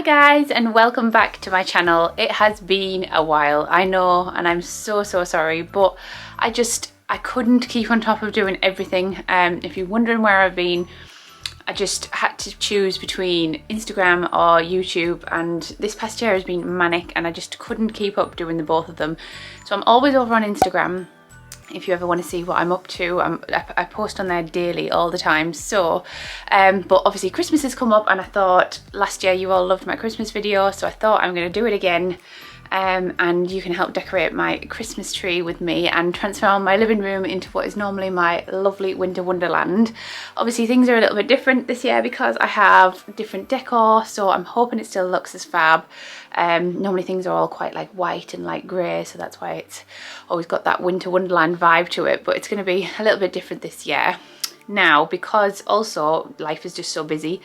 Hi guys, and welcome back to my channel. It has been a while, I know, and I'm so sorry, but I couldn't keep on top of doing everything. If you're wondering where I've been, I just had to choose between Instagram or YouTube, and this past year has been manic and I just couldn't keep up doing the both of them. So I'm always over on Instagram if you ever want to see what I'm up to. I post on there daily all the time. So but obviously Christmas has come up, and I thought last year you all loved my Christmas video, so I thought I'm going to do it again. And you can help decorate my Christmas tree with me and transform my living room into what is normally my lovely winter wonderland. Obviously things are a little bit different this year because I have different decor, so I'm hoping it still looks as fab. Normally things are all quite like white and light grey, so that's why it's always got that winter wonderland vibe to it, but it's going to be a little bit different this year. Now, because also life is just so busy,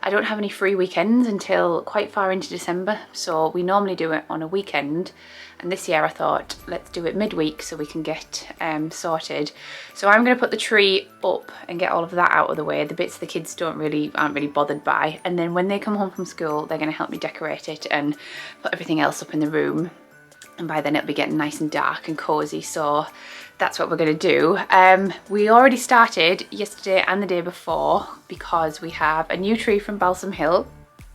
I don't have any free weekends until quite far into December, so we normally do it on a weekend, and this year I thought let's do it midweek so we can get sorted. So I'm going to put the tree up and get all of that out of the way, the bits the kids aren't really bothered by, and then when they come home from school they're going to help me decorate it and put everything else up in the room, and by then it'll be getting nice and dark and cozy. So that's what we're going to do. We already started yesterday and the day before because we have a new tree from Balsam Hill,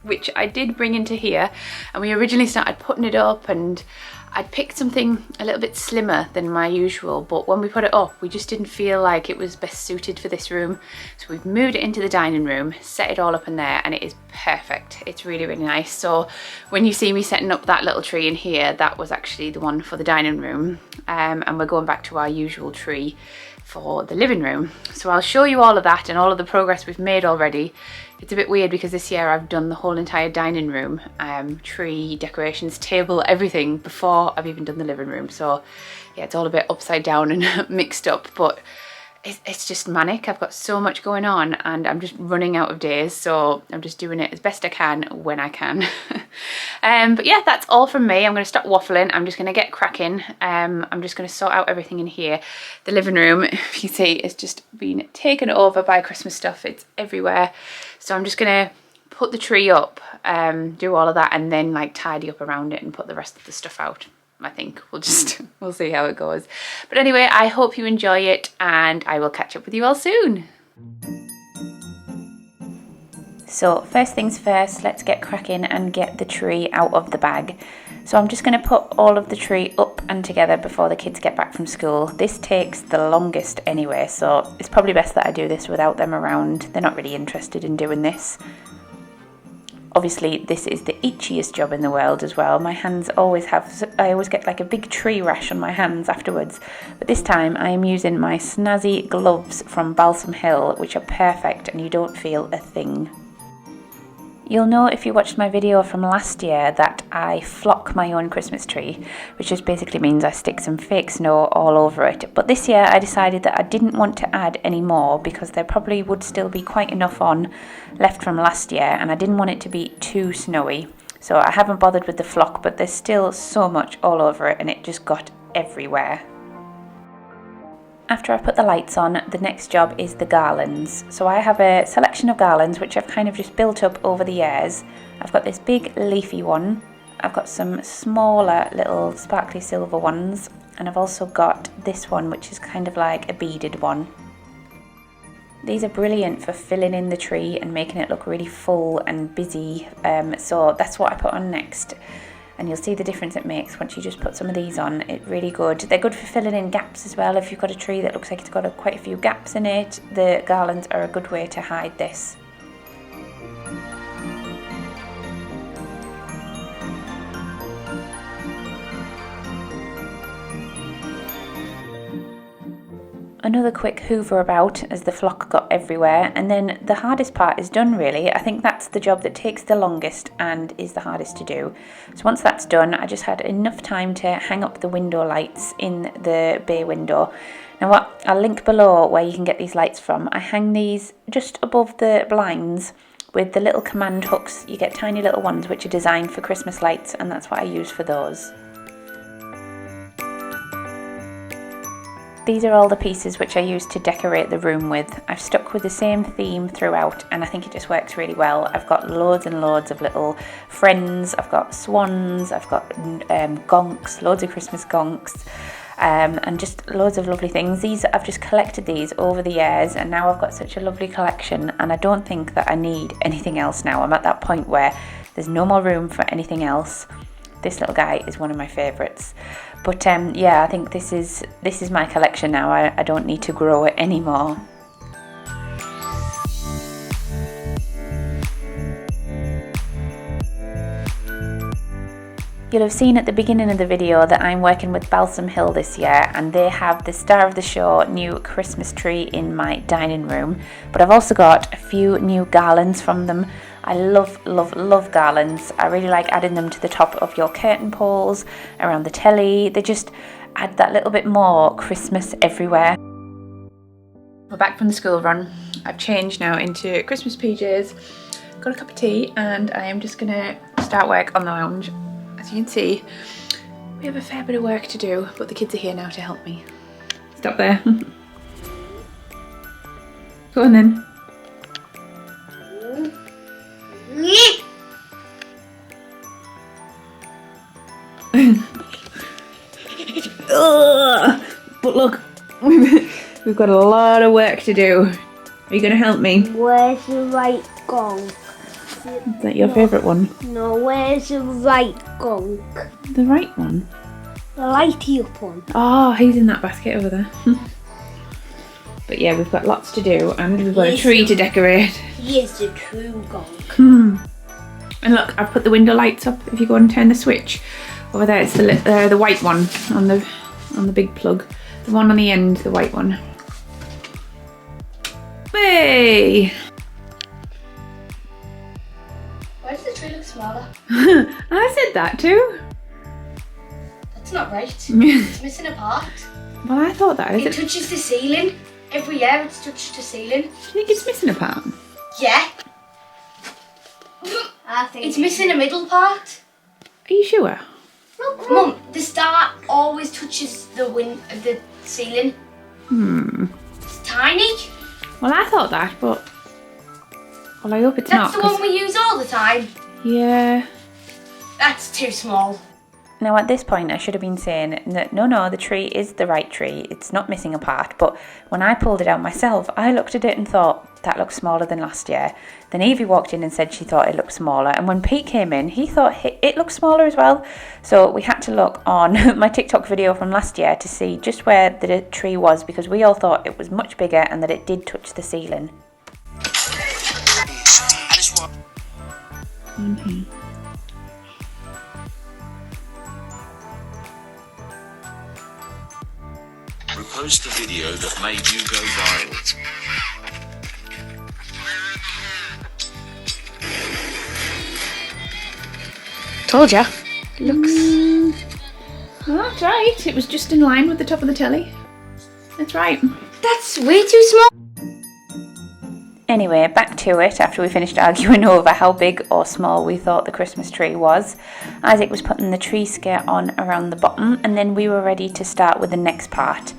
which I did bring into here, and we originally started putting it up, and I'd picked something a little bit slimmer than my usual, but when we put it up we just didn't feel like it was best suited for this room, so we've moved it into the dining room, set it all up in there, and it is perfect. It's really nice. So when you see me setting up that little tree in here, that was actually the one for the dining room, and we're going back to our usual tree for the living room. So I'll show you all of that and all of the progress we've made already. It's a bit weird because this year I've done the whole entire dining room, tree, decorations, table, everything before I've even done the living room. So yeah, it's all a bit upside down and mixed up, but it's just manic. I've got so much going on and I'm just running out of days, so I'm just doing it as best I can when I can. But yeah, that's all from me. I'm going to stop waffling. I'm just going to get cracking. I'm just going to sort out everything in here. The living room, if you see, it's just been taken over by Christmas stuff. It's everywhere. So I'm just going to put the tree up, do all of that, and then like tidy up around it and put the rest of the stuff out. I think we'll see how it goes. But anyway, I hope you enjoy it, and I will catch up with you all soon. So first things first, let's get cracking and get the tree out of the bag. So I'm just going to put all of the tree up and together before the kids get back from school. This takes the longest anyway, so it's probably best that I do this without them around. They're not really interested in doing this. Obviously this is the itchiest job in the world as well. My hands always I always get like a big tree rash on my hands afterwards. But this time I am using my snazzy gloves from Balsam Hill, which are perfect and you don't feel a thing. You'll know if you watched my video from last year that I flock my own Christmas tree, which just basically means I stick some fake snow all over it. But this year I decided that I didn't want to add any more because there probably would still be quite enough on left from last year, and I didn't want it to be too snowy. So I haven't bothered with the flock, but there's still so much all over it and it just got everywhere. After I put the lights on, the next job is the garlands. So I have a selection of garlands which I've kind of just built up over the years. I've got this big leafy one, I've got some smaller little sparkly silver ones, and I've also got this one which is kind of like a beaded one. These are brilliant for filling in the tree and making it look really full and busy, so that's what I put on next. And you'll see the difference it makes once you just put some of these on. It's really good. They're good for filling in gaps as well. If you've got a tree that looks like it's got quite a few gaps in it, the garlands are a good way to hide this. Another quick hoover about as the flock got everywhere, and then the hardest part is done really. I think that's the job that takes the longest and is the hardest to do. So once that's done, I just had enough time to hang up the window lights in the bay window. Now I'll link below where you can get these lights from. I hang these just above the blinds with the little command hooks. You get tiny little ones which are designed for Christmas lights, and that's what I use for those. these are all the pieces which I use to decorate the room with. I've stuck with the same theme throughout and I think it just works really well. I've got loads and loads of little friends, I've got swans, I've got gonks, loads of Christmas gonks. And just loads of lovely things. I've just collected these over the years and now I've got such a lovely collection and I don't think that I need anything else now. I'm at that point where there's no more room for anything else. This little guy is one of my favourites. But yeah, I think this is my collection now. I don't need to grow it anymore. You'll have seen at the beginning of the video that I'm working with Balsam Hill this year and they have the star of the show new Christmas tree in my dining room, but I've also got a few new garlands from them. I love, love, love garlands. I really like adding them to the top of your curtain poles, around the telly. They just add that little bit more Christmas everywhere. We're back from the school run. I've changed now into Christmas PJs, got a cup of tea and I am just gonna start work on the lounge. As you can see, we have a fair bit of work to do, but the kids are here now to help me. Stop there. Go on then. But look, we've got a lot of work to do. Are you going to help me? Where's the right gong? Is that your favourite one? No, where's the right gong? The right one? The lighty up one. Oh, he's in that basket over there. But yeah, we've got lots to do and we've got a tree to decorate. He is the true gong. And look, I've put the window lights up. If you go and turn the switch, over there it's the white one on the big plug. The one on the end, the white one. Hey! Why does the tree look smaller? I said that too. That's not right. It's missing a part. Well, I thought that. It touches the ceiling. Every year it's touched the ceiling. Do you think it's missing a part? Yeah. I think it's missing a middle part. Are you sure? Mum, the star always touches the ceiling. It's tiny. Well, I thought that, but well, I hope it's not. That's the one we use all the time. Yeah. That's too small. Now at this point I should have been saying that no, the tree is the right tree, it's not missing a part, but when I pulled it out myself I looked at it and thought that looks smaller than last year. Then Evie walked in and said she thought it looked smaller, and when Pete came in he thought it looked smaller as well. So we had to look on my TikTok video from last year to see just where the tree was, because we all thought it was much bigger and that it did touch the ceiling. Repost the video that made you go viral. Told ya. Looks... Well, that's right. It was just in line with the top of the telly. That's right. That's way too small. Anyway, back to it after we finished arguing over how big or small we thought the Christmas tree was. Isaac was putting the tree skirt on around the bottom and then we were ready to start with the next part.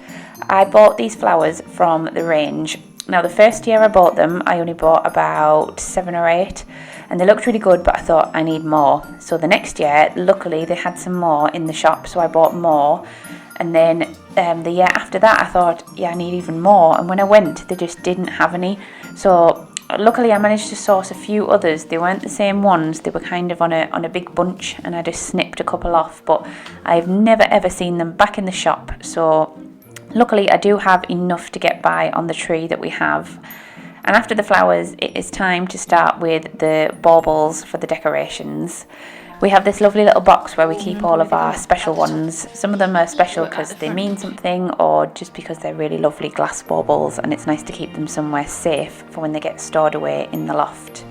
I bought these flowers from the range. Now the first year I bought them, I only bought about 7 or 8 and they looked really good, but I thought I need more. So the next year, luckily they had some more in the shop, so I bought more. And then the year after that I thought, yeah, I need even more, and when I went they just didn't have any. So luckily I managed to source a few others. They weren't the same ones, they were kind of on a big bunch, and I just snipped a couple off, but I've never ever seen them back in the shop. So luckily I do have enough to get by on the tree that we have. And after the flowers it is time to start with the baubles for the decorations. We have this lovely little box where we keep all of our special ones. Some of them are special because they mean something, or just because they're really lovely glass baubles, and it's nice to keep them somewhere safe for when they get stored away in the loft.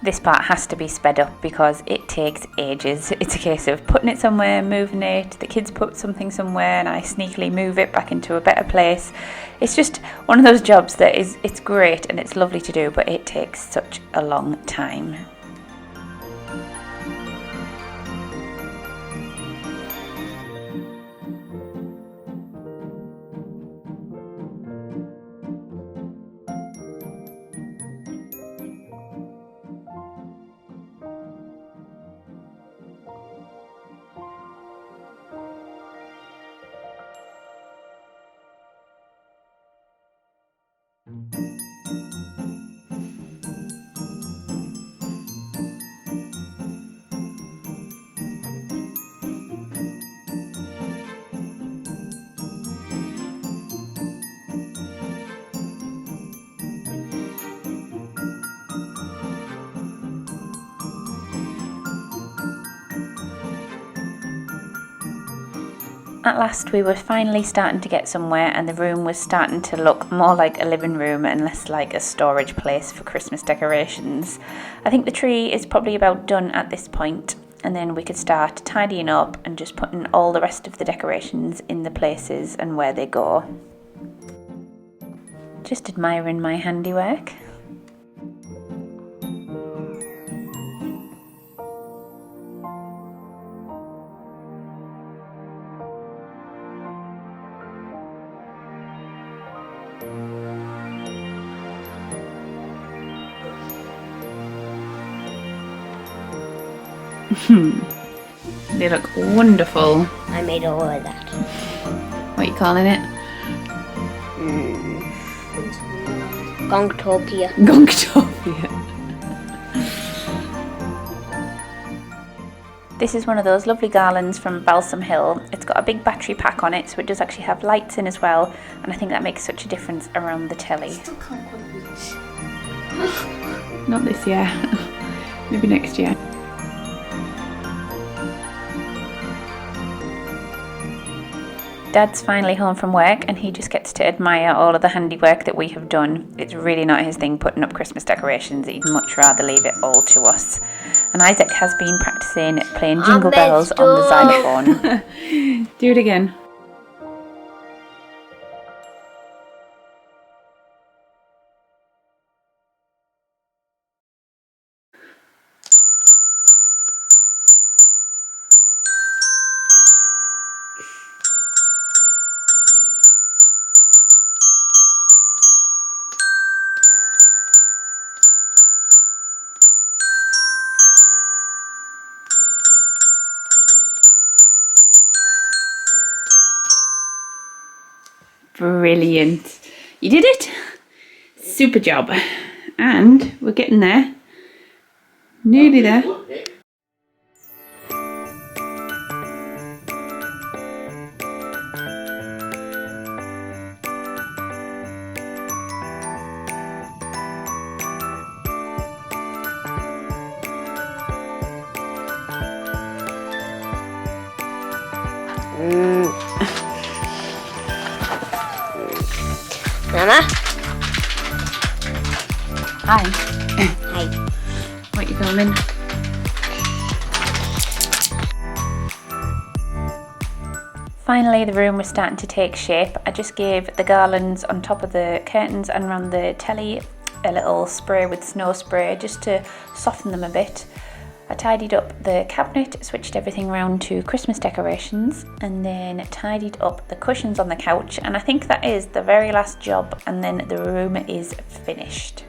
This part has to be sped up because it takes ages. It's a case of putting it somewhere, moving it, the kids put something somewhere and I sneakily move it back into a better place. It's just one of those jobs that it's great and it's lovely to do, but it takes such a long time. At last we were finally starting to get somewhere and the room was starting to look more like a living room and less like a storage place for Christmas decorations. I think the tree is probably about done at this point, and then we could start tidying up and just putting all the rest of the decorations in the places and where they go. Just admiring my handiwork. They look wonderful. I made all of that. What are you calling it? Gongtopia. Gongtopia. This is one of those lovely garlands from Balsam Hill. It's got a big battery pack on it, so it does actually have lights in as well, and I think that makes such a difference around the telly. Still can't quite reach. Not this year. Maybe next year. Dad's finally home from work and he just gets to admire all of the handiwork that we have done. It's really not his thing putting up Christmas decorations. He'd much rather leave it all to us. And Isaac has been practicing playing Jingle Bells on the xylophone. Do it again. Brilliant. You did it. Super job. And we're getting there. Nearly there. Mama? Hi. Hi. What are you filming? Finally, the room was starting to take shape. I just gave the garlands on top of the curtains and around the telly a little spray with snow spray just to soften them a bit. I tidied up the cabinet, switched everything around to Christmas decorations, and then tidied up the cushions on the couch, and I think that is the very last job, and then the room is finished.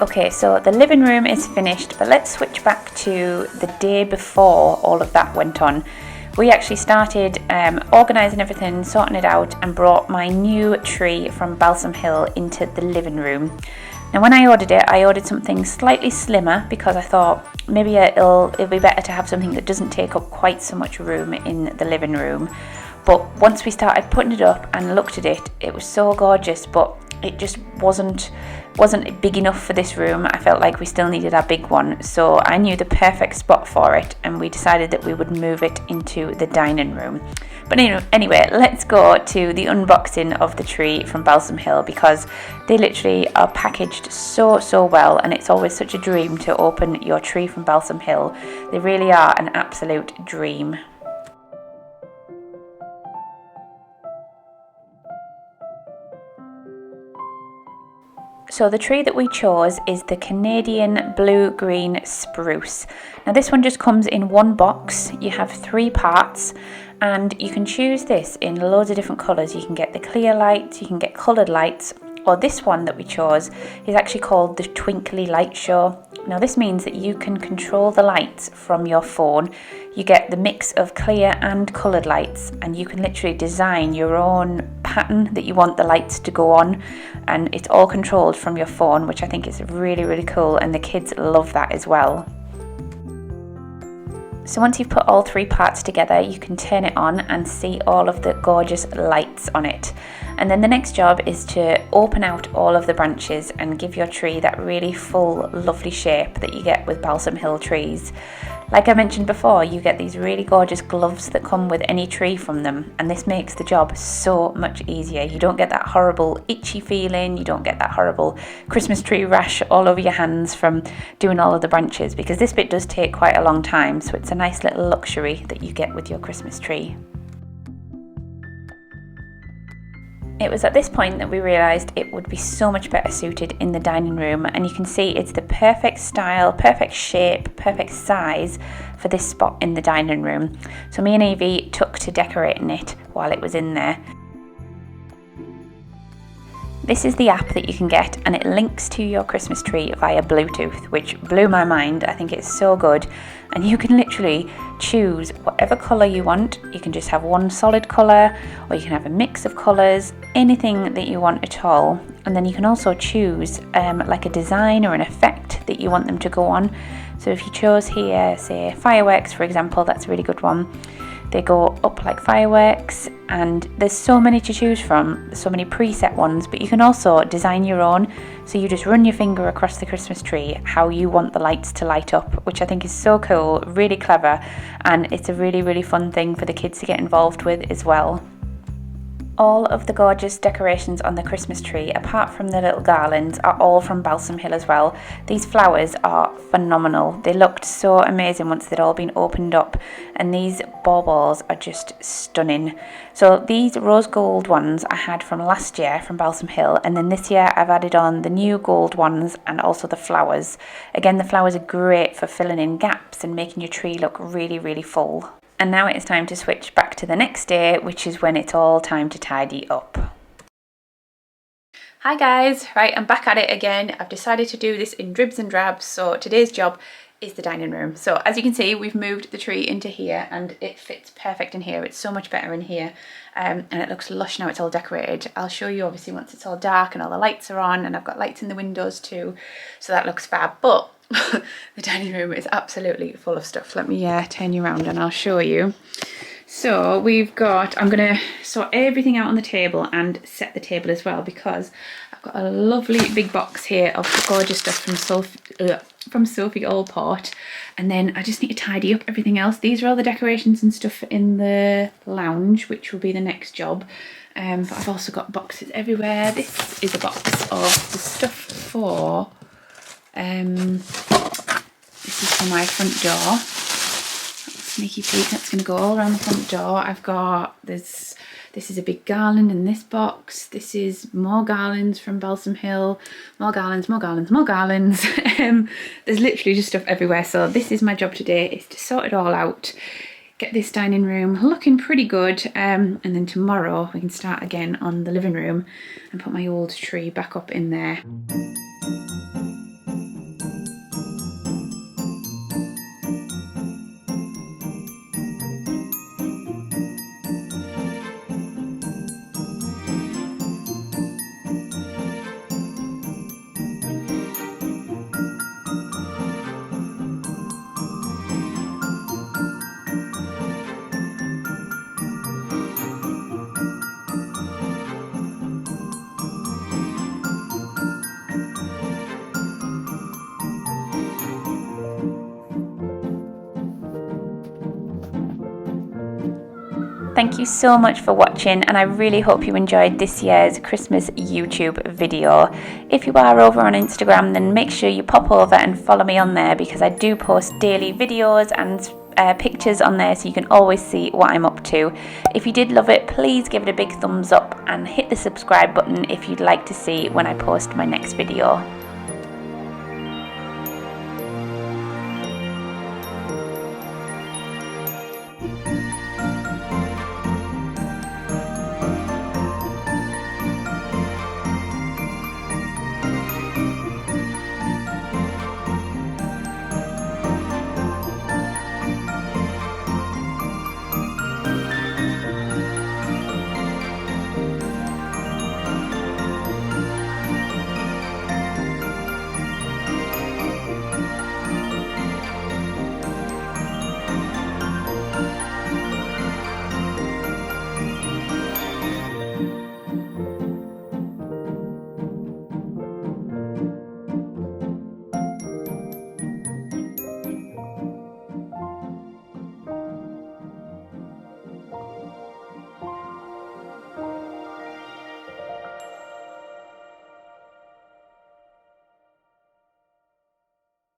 Okay, so the living room is finished, but let's switch back to the day before all of that went on. We actually started organising everything, sorting it out, and brought my new tree from Balsam Hill into the living room. Now when I ordered it, I ordered something slightly slimmer because I thought maybe it'll be better to have something that doesn't take up quite so much room in the living room. But once we started putting it up and looked at it, it was so gorgeous, but it just wasn't big enough for this room. I felt like we still needed our big one, so I knew the perfect spot for it, and we decided that we would move it into the dining room. But anyway, let's go to the unboxing of the tree from Balsam Hill, because they literally are packaged so well, and it's always such a dream to open your tree from Balsam Hill. They really are an absolute dream. So the tree that we chose is the Canadian blue-green spruce. Now this one just comes in one box. You have 3 parts, and you can choose this in loads of different colours. You can get the clear lights, you can get coloured lights, or this one that we chose is actually called the Twinkly light show. Now this means that you can control the lights from your phone. You get the mix of clear and coloured lights, and you can literally design your own pattern that you want the lights to go on, and it's all controlled from your phone, which I think is really cool, and the kids love that as well. So once you've put all 3 parts together, you can turn it on and see all of the gorgeous lights on it. And then the next job is to open out all of the branches and give your tree that really full, lovely shape that you get with Balsam Hill trees. Like I mentioned before, you get these really gorgeous gloves that come with any tree from them, and this makes the job so much easier. You don't get that horrible itchy feeling, you don't get that horrible Christmas tree rash all over your hands from doing all of the branches, because this bit does take quite a long time, so it's a nice little luxury that you get with your Christmas tree. It was at this point that we realised it would be so much better suited in the dining room, and you can see it's the perfect style, perfect shape, perfect size for this spot in the dining room. So me and Evie took to decorating it while it was in there. This is the app that you can get, and it links to your Christmas tree via Bluetooth, which blew my mind. I think it's so good, and you can literally choose whatever colour you want. You can just have one solid colour, or you can have a mix of colours, anything that you want at all. And then you can also choose like a design or an effect that you want them to go on. So if you chose here, say fireworks for example, that's a really good one. They go up like fireworks, and there's so many to choose from, so many preset ones, but you can also design your own. So you just run your finger across the Christmas tree how you want the lights to light up, which I think is so cool, really clever, and it's a really fun thing for the kids to get involved with as well. All of the gorgeous decorations on the Christmas tree, apart from the little garlands, are all from Balsam Hill as well. These flowers are phenomenal. They looked so amazing once they'd all been opened up, and these baubles are just stunning. So these rose gold ones I had from last year from Balsam Hill, and then this year I've added on the new gold ones and also the flowers. Again, the flowers are great for filling in gaps and making your tree look really full. And now it's time to switch back to the next day, which is when it's all time to tidy up. Hi guys, right, I'm back at it again. I've decided to do this in dribs and drabs, so today's job is the dining room. So as you can see, we've moved the tree into here, and it fits perfect in here. It's so much better in here, and it looks lush now it's all decorated. I'll show you obviously once it's all dark and all the lights are on, and I've got lights in the windows too, so that looks fab. But the dining room is absolutely full of stuff. Let me turn you around and I'll show you. So we've got, I'm going to sort everything out on the table and set the table as well, because I've got a lovely big box here of gorgeous stuff from Sophie Allport, and then I just need to tidy up everything else. These are all the decorations and stuff in the lounge, which will be the next job. But I've also got boxes everywhere. This is a box of the stuff for this is for my front door. Sneaky peek, that's going to go all around the front door. I've got this is a big garland in this box. This is more garlands from Balsam Hill, more garlands. There's literally just stuff everywhere. So this is my job today, is to sort it all out, get this dining room looking pretty good, and then tomorrow we can start again on the living room and put my old tree back up in there. thank you so much for watching, and I really hope you enjoyed this year's Christmas YouTube video. If you are over on Instagram, then make sure you pop over and follow me on there, because I do post daily videos and pictures on there, so you can always see what I'm up to. If you did love it, please give it a big thumbs up and hit the subscribe button if you'd like to see when I post my next video.